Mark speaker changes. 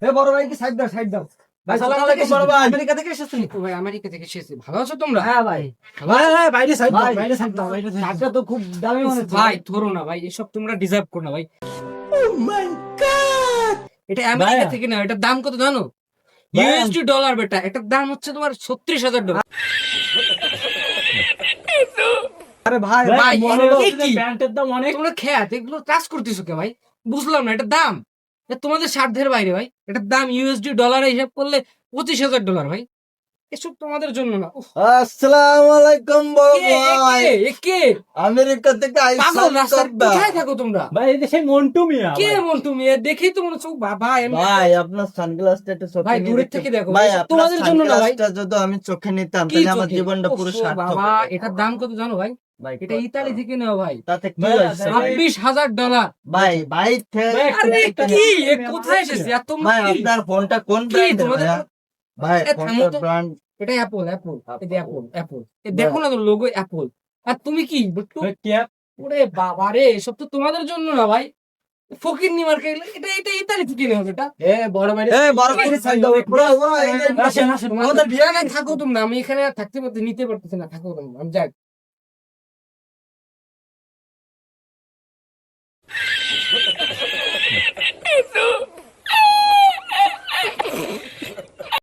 Speaker 1: এ বড় ভাই কি সাইড দাও সাইড দাও। ভাই
Speaker 2: আসসালামু আলাইকুম বড় ভাই।
Speaker 1: আমেরিকা থেকে এসেছেন?
Speaker 3: ভাই আমেরিকা থেকে এসেছি, ভালো আছো তোমরা?
Speaker 1: হ্যাঁ ভাই।
Speaker 2: ভাই ভাই বাইরে সাইড দাও,
Speaker 1: ভাই,
Speaker 2: বাইরে সাইড দাও, বাইরে সাইড দাও।
Speaker 1: চারটা তো খুব দামি মনে হচ্ছে
Speaker 3: ভাই ধরো না ভাই, এসব তোমরা ডিজার্ভ করো না ভাই। এটা আমেরিকা
Speaker 2: ভাই।
Speaker 3: থেকে না, এটার দাম কত জানো? ইউএসডি ডলার বেটা, এটার দাম হচ্ছে তোমার $36,000।
Speaker 1: আরে ভাই
Speaker 2: ভাই
Speaker 3: ভাই,
Speaker 2: মনে
Speaker 3: এটা
Speaker 2: হচ্ছে
Speaker 3: কি?
Speaker 2: প্যান্টের দাম অনেক।
Speaker 3: তোমরা খেয়াত এগুলো চাষ করতেছো কে ভাই? বুঝলাম না, এটার দাম এটা তোমাদের সাধ্যের বাইরে ভাই। এটার দাম ইউএসডি ডলারে হিসাব করলে $25,000 ভাই। এসব তোমাদের জন্য না। উফ,
Speaker 4: আসসালামু আলাইকুম বড়
Speaker 3: কে,
Speaker 4: ভাই।
Speaker 3: কে?
Speaker 4: আমেরিকা থেকে
Speaker 3: পাগল,
Speaker 4: আইসান
Speaker 3: রাস্তায়
Speaker 4: করবা
Speaker 3: কোথায় থাকো তোমরা?
Speaker 2: ভাই এই দেশে মন্টু মিয়া।
Speaker 3: কে
Speaker 2: ভাই।
Speaker 3: মন তুমি? দেখেই তো মনে হচ্ছে বাবা
Speaker 4: ভাই আপনার সানগ্লাসটা একটু চোখে
Speaker 3: ভাই,
Speaker 4: নিয়ে
Speaker 3: দূরের
Speaker 4: দেখতে-
Speaker 3: থেকে দেখো,
Speaker 4: ভাই
Speaker 3: এসব
Speaker 4: আপনার
Speaker 3: তোমাদের জন্য না ভাই।
Speaker 4: সানগ্লাসটা যদি আমি চোখে নিতাম
Speaker 3: কি
Speaker 4: তাহলে আমার
Speaker 3: চোখে?
Speaker 4: জীবনটা পুরো
Speaker 3: উফ,
Speaker 4: সার্থক
Speaker 3: বাবা,
Speaker 4: হতো।
Speaker 3: এটার দাম কত জানো ভাই?
Speaker 4: ভাই
Speaker 3: এটা ইতালি থেকে নেওয়া ভাই।
Speaker 4: তাতে কি
Speaker 2: ভাই,
Speaker 4: হয়েছে
Speaker 2: ভাই,
Speaker 3: $26,000।
Speaker 4: ভাই ভাই
Speaker 2: ভাই,
Speaker 3: আরে
Speaker 2: একটা
Speaker 3: কি এ
Speaker 2: একটা
Speaker 3: কোথায় এসেছে এত
Speaker 4: ভাই
Speaker 3: কি?
Speaker 4: আপনার ফোনটা কোন
Speaker 3: কি
Speaker 4: ব্র্যান্ডের
Speaker 3: তোমাদের?
Speaker 4: ভাই
Speaker 3: এ থামো
Speaker 4: ফোনটা
Speaker 3: তো।
Speaker 4: ব্র্যান্ড
Speaker 3: এটা অ্যাপল, এই যে অ্যাপল। দেখো না তো লোগো অ্যাপল। আর তুমি কি বট্টু?
Speaker 2: ভাই, ক্যাপ।
Speaker 3: ওরে বাবা রে, এসব তো তোমাদের জন্য না ভাই। ফকিন্নি মার্কা এটা এটা ইতালি থেকে নেওয়া এটা।
Speaker 2: এ বড় ভাই।
Speaker 4: এই বড় ভাই সাইড দাও পুরো এই যে
Speaker 2: আসেন আসেন।
Speaker 3: আমাদের বিয়ে থাকো তোমরা, আমি এখানে আর থাকতে পারতে নিতে পারতেছি না, থাকো তোমরা, আমি যাই।